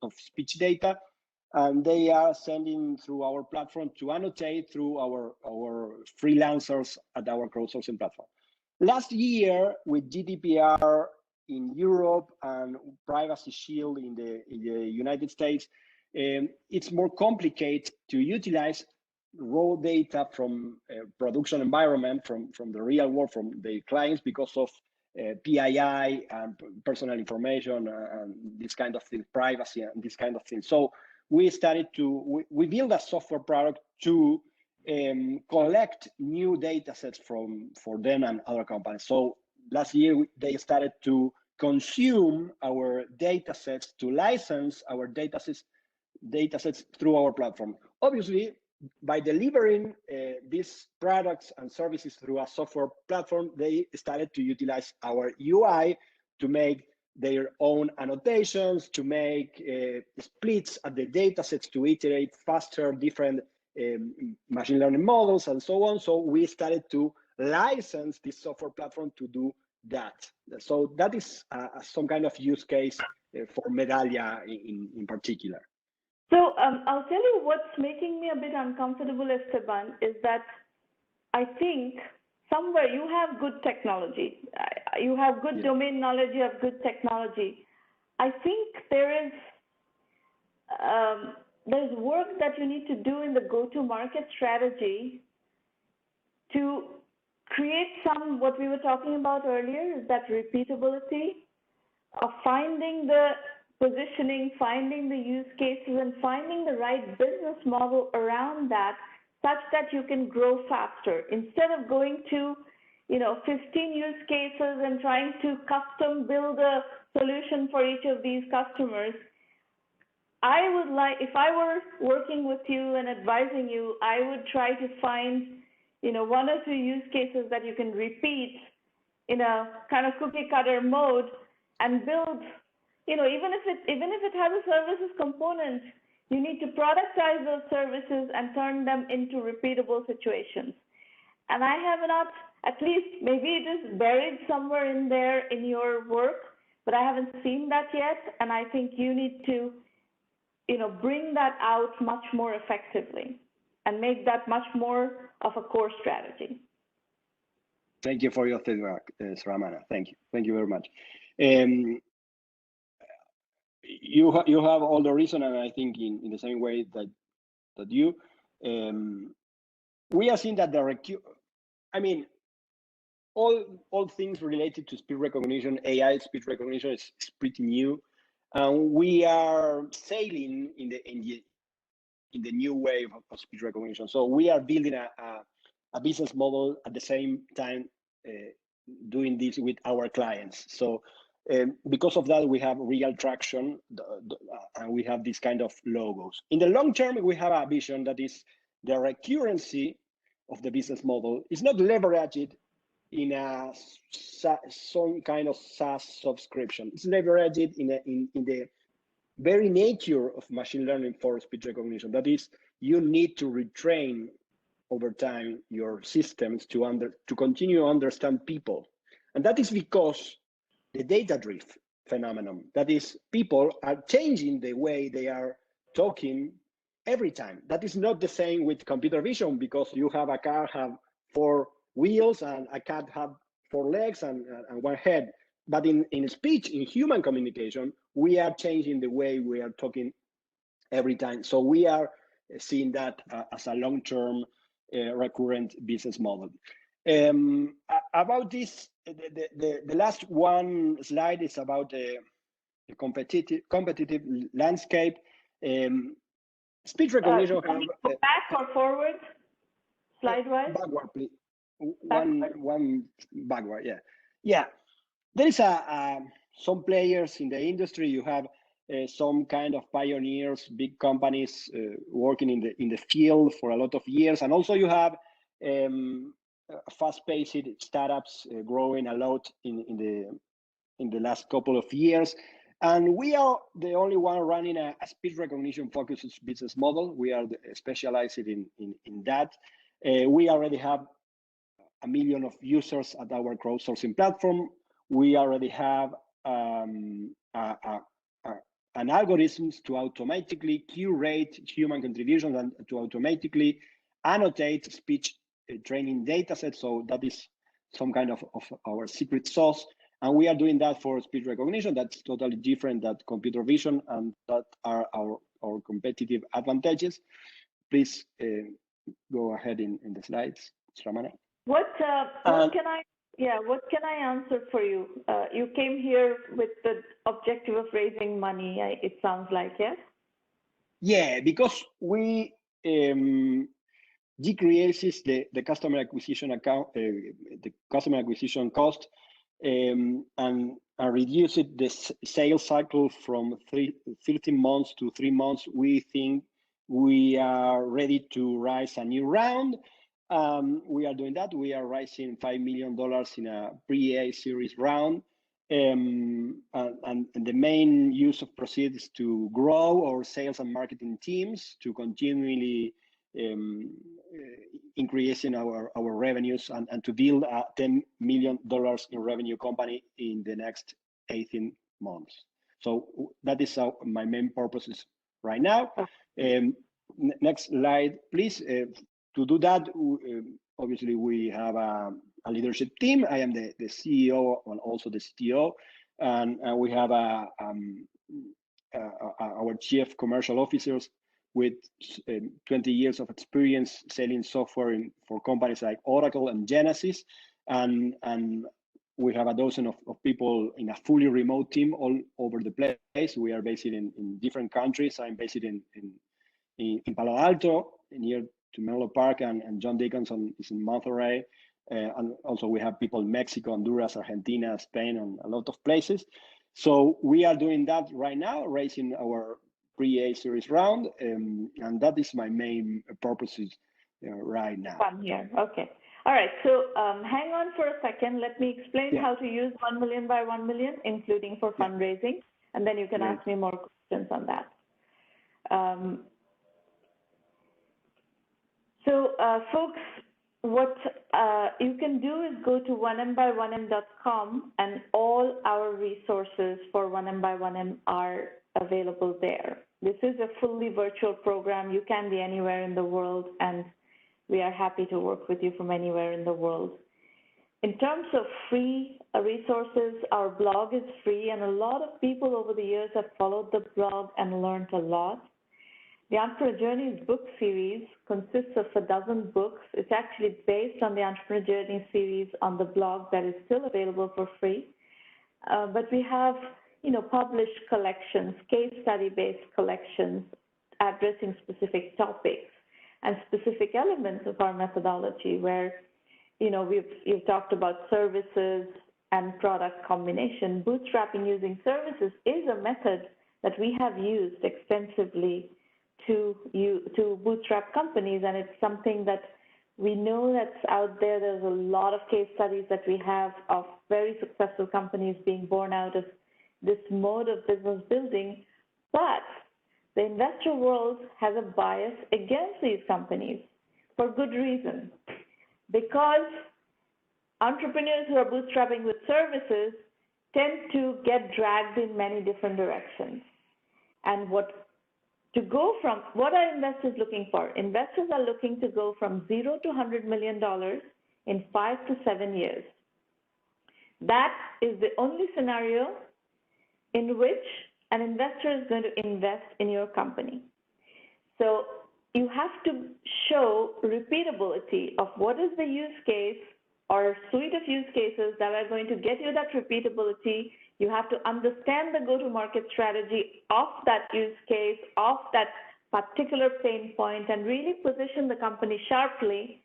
of speech data, and they are sending through our platform to annotate through our freelancers at our crowdsourcing platform. Last year, with GDPR in Europe and Privacy Shield in the United States, it's more complicated to utilize raw data from production environment, from the real world, from the clients, because of PII and personal information and this kind of thing, privacy and this kind of thing. So we started we build a software product to collect new data sets for them and other companies. So last year, they started to consume our data sets, to license our data sets through our platform. Obviously, by delivering these products and services through a software platform, they started to utilize our UI to make their own annotations, to make splits at the data sets, to iterate faster different machine learning models and so on. So we started to license this software platform to do that. So that is some kind of use case for Medallion in particular. So I'll tell you what's making me a bit uncomfortable, Esteban, is that I think somewhere you have good technology. You have good domain knowledge, you have good technology. I think there's work that you need to do in the go-to-market strategy to create what we were talking about earlier, is that repeatability of finding the positioning, finding the use cases, and finding the right business model around that, such that you can grow faster. Instead of going to 15 use cases and trying to custom build a solution for each of these customers, I would like, if I were working with you and advising you, I would try to find one or two use cases that you can repeat in a kind of cookie cutter mode and build. Even if it has a services component, you need to productize those services and turn them into repeatable situations. And I have not, at least maybe it is buried somewhere in there in your work, but I haven't seen that yet. And I think you need to, bring that out much more effectively and make that much more of a core strategy. Thank you for your feedback, Ramana. Thank you. Thank you very much. You have all the reason, and I think in the same way that you, we are seeing that all things related to speech recognition, AI speech recognition is pretty new, and we are sailing in the new wave of speech recognition. So we are building a business model at the same time doing this with our clients. So because of that, we have real traction and we have this kind of logos. In the long term, we have a vision that is the recurrency of the business model is not leveraged in some kind of SaaS subscription. It's leveraged in the very nature of machine learning for speech recognition. That is, you need to retrain over time your systems to continue to understand people. And that is because the data drift phenomenon, that is, people are changing the way they are talking every time. That is not the same with computer vision, because you have a car have 4 wheels and a cat have 4 legs and 1 head. But in speech, in human communication, we are changing the way we are talking every time. So we are seeing that as a long-term recurrent business model. About this, the last one slide is about the competitive landscape. Speech recognition. Back or forward, slide-wise? Backward, please. One backward, yeah. Yeah, there is some players in the industry. You have some kind of pioneers, big companies working in the field for a lot of years, and also you have fast-paced startups growing a lot in the last couple of years. And we are the only one running a speech recognition focused business model. We are specialized in that. We already have 1 million of users at our crowdsourcing platform. We already have an algorithms to automatically curate human contributions and to automatically annotate speech training data sets. So that is some kind of our secret sauce. And we are doing that for speech recognition. That's totally different than computer vision, and that are our competitive advantages. Please go ahead in the slides, Ramana. What can I answer for you? You came here with the objective of raising money, it sounds like, yes? Yeah, because we decreases the customer acquisition account, the customer acquisition cost, and reduce the sales cycle from 15 months to 3 months. We think we are ready to raise a new round. We are doing that. We are raising $5 million in a pre-A series round. And the main use of proceeds is to grow our sales and marketing teams, to continually increasing our revenues and to build a $10 million in revenue company in the next 18 months. So that is my main purposes right now. Next slide, please. To do that, obviously we have a leadership team. I am the CEO and also the CTO, and we have our chief commercial officers with 20 years of experience selling software for companies like Oracle and Genesys, and we have a dozen of people in a fully remote team all over the place. We are based in different countries. I'm based in Palo Alto, near to Menlo Park, and John Dickinson is in Monterey. And also we have people in Mexico, Honduras, Argentina, Spain, and a lot of places. So we are doing that right now, raising our pre-A series round, and that is my main purposes right now. Fun here. Okay. All right. So hang on for a second. Let me explain how to use 1 million by 1 million, including for fundraising, and then you can ask me more questions on that. Folks, what you can do is go to 1Mby1M.com, and all our resources for 1M1M are available there. This is a fully virtual program. You can be anywhere in the world, and we are happy to work with you from anywhere in the world. In terms of free resources, our blog is free, and a lot of people over the years have followed the blog and learned a lot. The Entrepreneur Journeys book series consists of 12 books. It's actually based on the Entrepreneur Journey series on the blog that is still available for free. But we have, published collections, case study-based collections addressing specific topics. and specific elements of our methodology where, you've talked about services and product combination. Bootstrapping using services is a method that we have used extensively to bootstrap companies, and it's something that we know that's out there. There's a lot of case studies that we have of very successful companies being born out of this mode of business building, but the investor world has a bias against these companies for good reason, because entrepreneurs who are bootstrapping with services tend to get dragged in many different directions. And what are investors looking for? Investors are looking to go from $0 to $100 million in 5 to 7 years. That is the only scenario in which an investor is going to invest in your company. So you have to show repeatability of what is the use case or suite of use cases that are going to get you that repeatability. You have to understand the go-to-market strategy of that use case, of that particular pain point, and really position the company sharply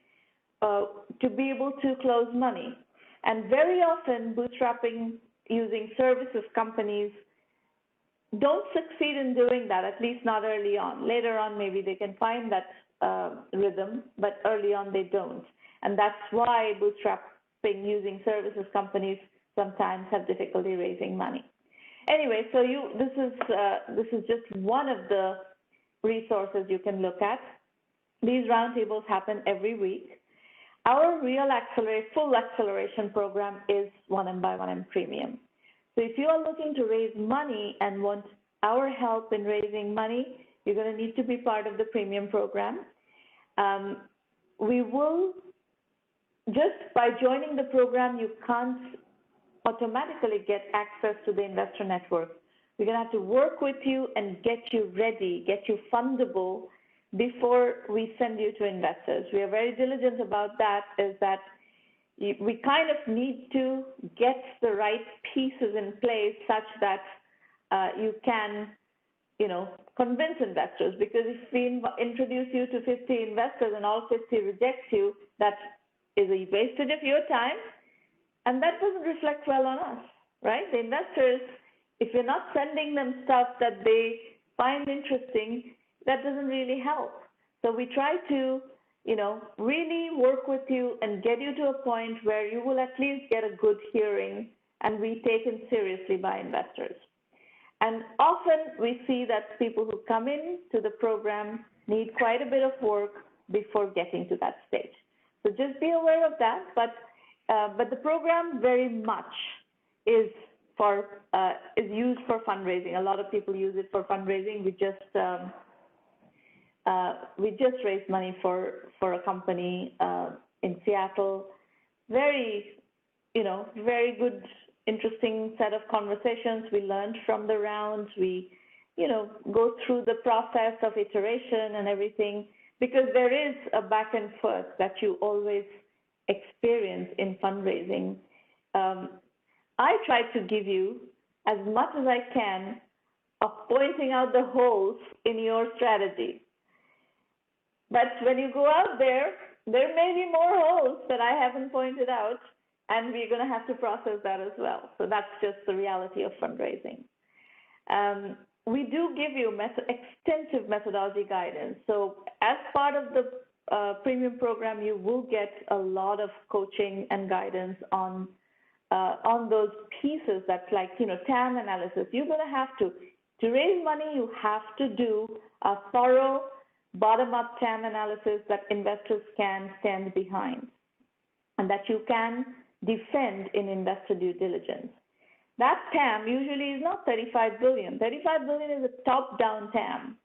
to be able to close money. And very often, bootstrapping using services companies don't succeed in doing that, at least not early on. Later on, maybe they can find that rhythm, but early on they don't. And that's why bootstrapping using services companies sometimes have difficulty raising money. Anyway, so this is just one of the resources you can look at. These roundtables happen every week. Our full acceleration program is 1M1M Premium. So if you are looking to raise money and want our help in raising money, you're going to need to be part of the premium program. We will, just by joining the program, you can't automatically get access to the investor network. We're going to have to work with you and get you ready, get you fundable before we send you to investors. We are very diligent about that, is that we kind of need to get the right pieces in place such that you can, convince investors. Because if we introduce you to 50 investors and all 50 reject you, that is a wastage of your time, and that doesn't reflect well on us, right? The investors, if you're not sending them stuff that they find interesting, that doesn't really help. So we try to, really work with you and get you to a point where you will at least get a good hearing and be taken seriously by investors. And often we see that people who come in to the program need quite a bit of work before getting to that stage. So just be aware of that, but the program very much is used for fundraising. A lot of people use it for fundraising. We just raised money for a company in Seattle. Very good, interesting set of conversations. We learned from the rounds. We, go through the process of iteration and everything, because there is a back and forth that you always experience in fundraising. I try to give you as much as I can of pointing out the holes in your strategy. But when you go out there may be more holes that I haven't pointed out, and we're going to have to process that as well. So that's just the reality of fundraising. We do give you extensive methodology guidance. So as part of the premium program, you will get a lot of coaching and guidance on those pieces that's like, TAM analysis. You're going to have to raise money, you have to do a thorough bottom-up TAM analysis that investors can stand behind and that you can defend in investor due diligence. That TAM usually is not 35 billion. 35 billion is a top-down TAM.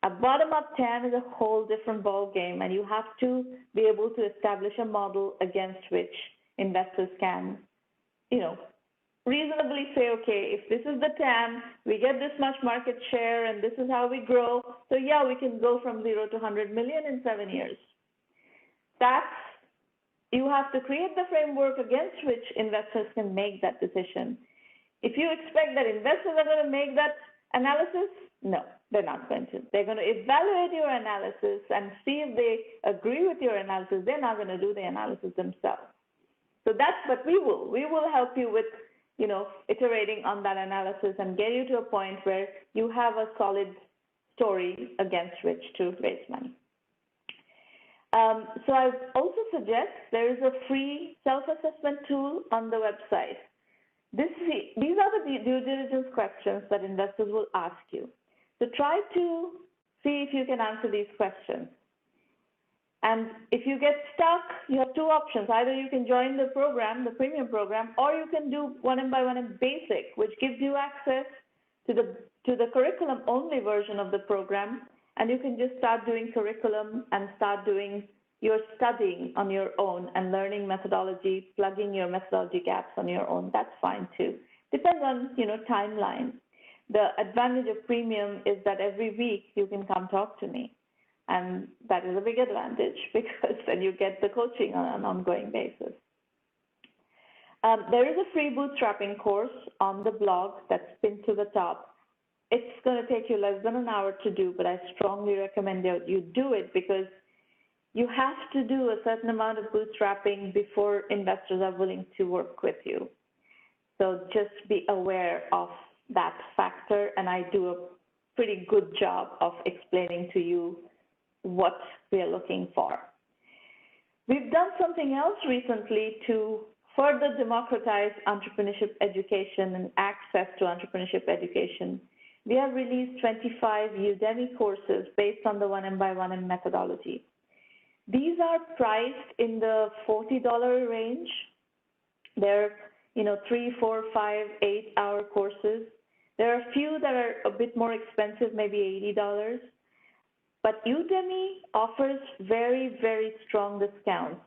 A bottom-up TAM is a whole different ballgame, and you have to be able to establish a model against which investors can, reasonably say, okay, if this is the TAM, we get this much market share, and this is how we grow. So yeah, we can go from 0 to 100 million in 7 years. You have to create the framework against which investors can make that decision. If you expect that investors are going to make that analysis, No, they're not going to. They're going to evaluate your analysis and see if they agree with your analysis. They're not going to do the analysis themselves. So that's what we will. We will help you with, iterating on that analysis and get you to a point where you have a solid story against which to raise money. So I also suggest there is a free self-assessment tool on the website. These are the due diligence questions that investors will ask you. So try to see if you can answer these questions. And if you get stuck, you have two options. Either you can join the program, the premium program, or you can do 1Mby1M Basic, which gives you access to the curriculum-only version of the program, and you can just start doing curriculum and start doing your studying on your own and learning methodology, plugging your methodology gaps on your own. That's fine too. Depends on timeline. The advantage of premium is that every week you can come talk to me. And that is a big advantage because then you get the coaching on an ongoing basis. There is a free bootstrapping course on the blog that's pinned to the top. It's going to take you less than an hour to do, but I strongly recommend that you do it because you have to do a certain amount of bootstrapping before investors are willing to work with you. So just be aware of that factor, and I do a pretty good job of explaining to you what we are looking for. We've done something else recently to further democratize entrepreneurship education and access to entrepreneurship education. We have released 25 Udemy courses based on the 1M1M methodology. These are priced in the $40 range. They're 3, 4, 5, 8-hour courses. There are a few that are a bit more expensive, maybe $80. But Udemy offers very, very strong discounts.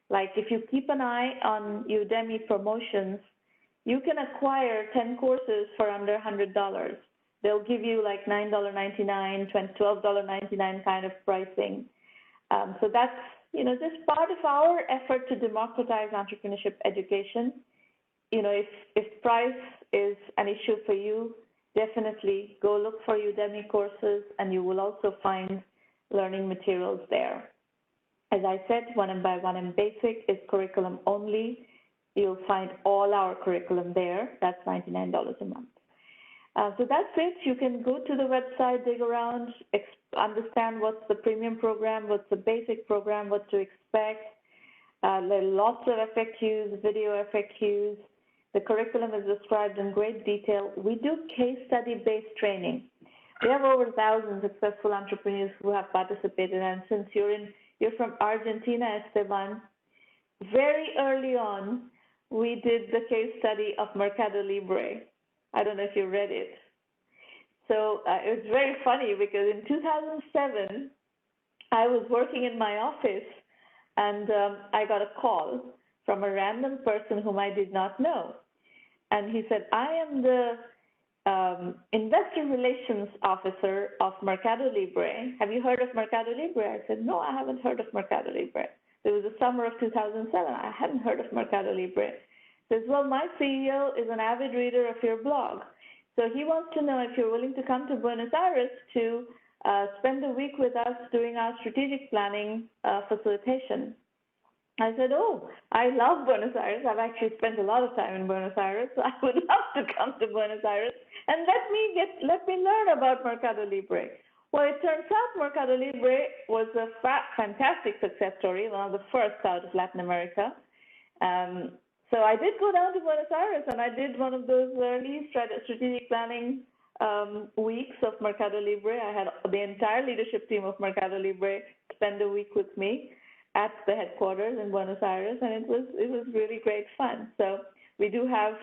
Like if you keep an eye on Udemy promotions, you can acquire 10 courses for under $100. They'll give you like $9.99, $12.99 kind of pricing. So that's just part of our effort to democratize entrepreneurship education. If price is an issue for you, definitely go look for Udemy courses, and you will also find learning materials there. As I said, 1M1M Basic is curriculum only. You'll find all our curriculum there. That's $99 a month. So that's it. You can go to the website, dig around, understand what's the premium program, what's the basic program, what to expect. There are lots of FAQs, video FAQs. The curriculum is described in great detail. We do case study-based training. We have over 1,000 successful entrepreneurs who have participated, and since you're from Argentina, Esteban, very early on, we did the case study of Mercado Libre. I don't know if you read it. So it was very funny because in 2007, I was working in my office, and I got a call from a random person whom I did not know. And he said, I am the investor relations officer of Mercado Libre. Have you heard of Mercado Libre? I said, no, I haven't heard of Mercado Libre. It was the summer of 2007. I hadn't heard of Mercado Libre. He says, well, my CEO is an avid reader of your blog. So he wants to know if you're willing to come to Buenos Aires to spend a week with us doing our strategic planning facilitation. I said, oh, I love Buenos Aires. I've actually spent a lot of time in Buenos Aires, so I would love to come to Buenos Aires and let me learn about Mercado Libre. Well, it turns out Mercado Libre was a fantastic success story, one of the first out of Latin America. So I did go down to Buenos Aires, and I did one of those early strategic planning weeks of Mercado Libre. I had the entire leadership team of Mercado Libre spend a week with me at the headquarters in Buenos Aires, and it was really great fun. So we do have,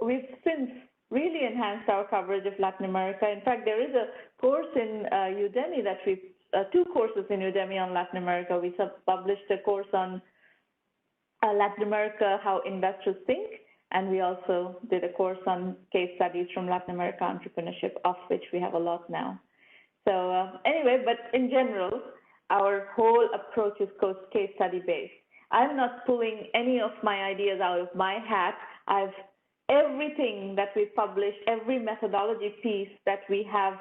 we've since really enhanced our coverage of Latin America. In fact, there is a course in Udemy that two courses in Udemy on Latin America. We published a course on Latin America, how investors think, and we also did a course on case studies from Latin America entrepreneurship, of which we have a lot now. So anyway, but in general, our whole approach is case study based. I'm not pulling any of my ideas out of my hat. Everything that we publish, every methodology piece that we have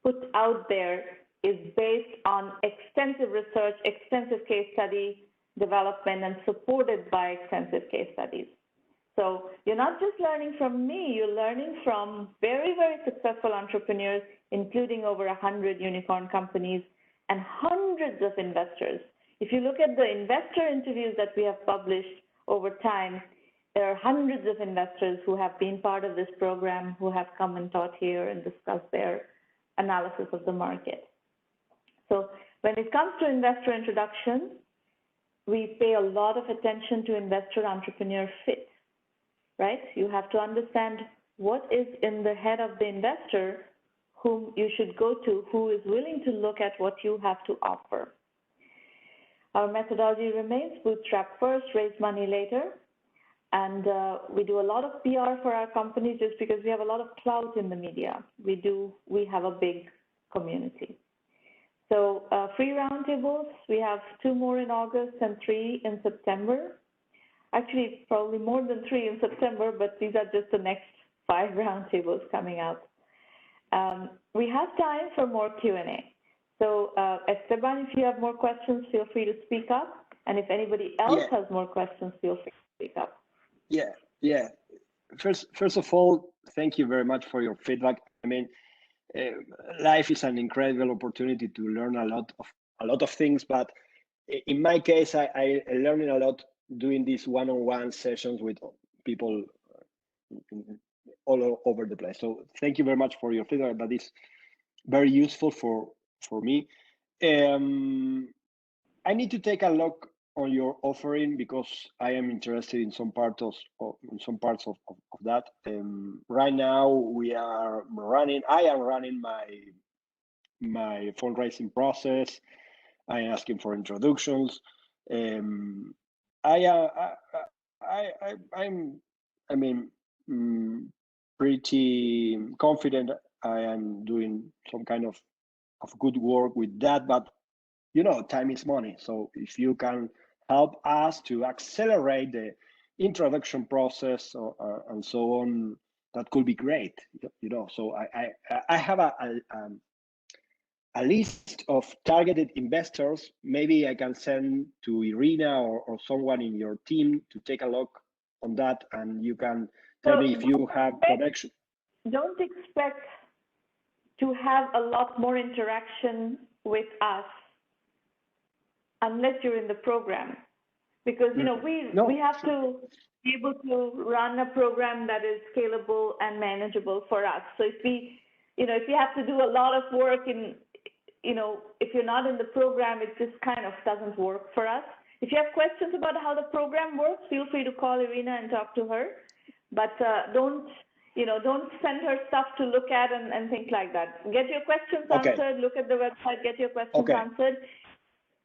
put out there is based on extensive research, extensive case study development, and supported by extensive case studies. So you're not just learning from me, you're learning from very, very successful entrepreneurs, including over 100 unicorn companies and hundreds of investors. If you look at the investor interviews that we have published over time, there are hundreds of investors who have been part of this program, who have come and taught here and discussed their analysis of the market. So when it comes to investor introduction, we pay a lot of attention to investor-entrepreneur fit, right? You have to understand what is in the head of the investor whom you should go to, who is willing to look at what you have to offer. Our methodology remains bootstrap first, raise money later. And we do a lot of PR for our company just because we have a lot of clout in the media. We have a big community. So free roundtables, we have 2 more in August and 3 in September. Actually, probably more than 3 in September, but these are just the next 5 roundtables coming out. We have time for more Q&A. So Esteban, if you have more questions, feel free to speak up. And if anybody else has more questions, feel free to speak up. Yeah. First of all, thank you very much for your feedback. I mean, life is an incredible opportunity to learn a lot of things, but in my case, I learned a lot doing these one-on-one sessions with people all over the place. So thank you very much for your feedback. That is very useful for me. I need to take a look on your offering because I am interested in some parts of that. Right now I am running my fundraising process. I am asking for introductions. I'm pretty confident I am doing some kind of good work with that, but time is money. So if you can help us to accelerate the introduction process and so on, that could be great. So I have a list of targeted investors. Maybe I can send to Irina or someone in your team to take a look on that, and you can tell me if you have connection. Don't expect to have a lot more interaction with us unless you're in the program, because we have to be able to run a program that is scalable and manageable for us. So if you have to do a lot of work if you're not in the program, it just kind of doesn't work for us. If you have questions about how the program works, feel free to call Irina and talk to her, but don't send her stuff to look at and think like that. Get your questions answered, look at the website, get your questions answered.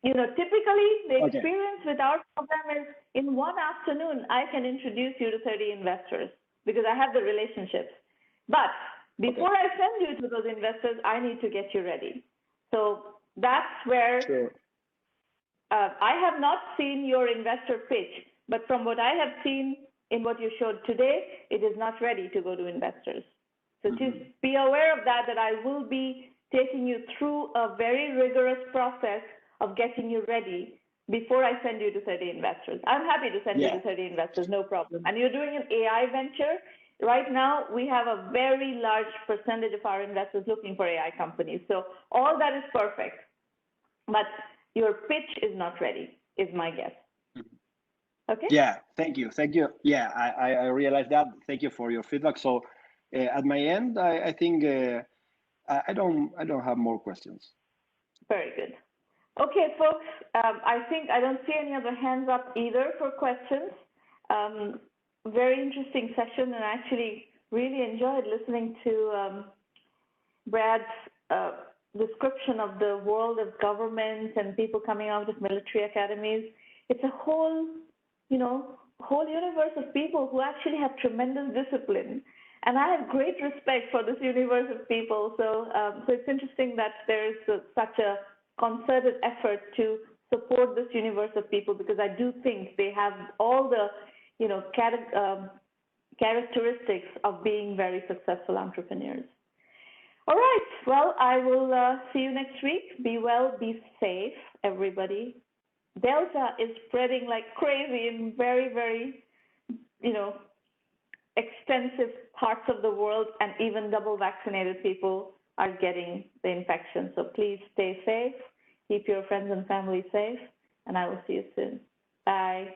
Typically the experience with our program is in one afternoon, I can introduce you to 30 investors because I have the relationships. But before I send you to those investors, I need to get you ready. So that's where I have not seen your investor pitch, but from what I have seen in what you showed today, it is not ready to go to investors. So just be aware of that I will be taking you through a very rigorous process of getting you ready before I send you to 30 investors. I'm happy to send you to 30 investors, no problem. And you're doing an AI venture. Right now, we have a very large percentage of our investors looking for AI companies. So all that is perfect. But your pitch is not ready, is my guess. Okay? Yeah, thank you. Yeah, I realize that. Thank you for your feedback. So at my end, I think I don't have more questions. Very good. Okay, folks, I think I don't see any other hands up either for questions. Very interesting session, and I actually really enjoyed listening to Brad's description of the world of government and people coming out of military academies. It's a whole universe of people who actually have tremendous discipline. And I have great respect for this universe of people. So it's interesting that there is such a concerted effort to support this universe of people, because I do think they have all the characteristics of being very successful entrepreneurs. All right. Well, I will see you next week. Be well, be safe, everybody. Delta is spreading like crazy in very, very, extensive parts of the world, and even double vaccinated people are getting the infection. So please stay safe, keep your friends and family safe, and I will see you soon. Bye.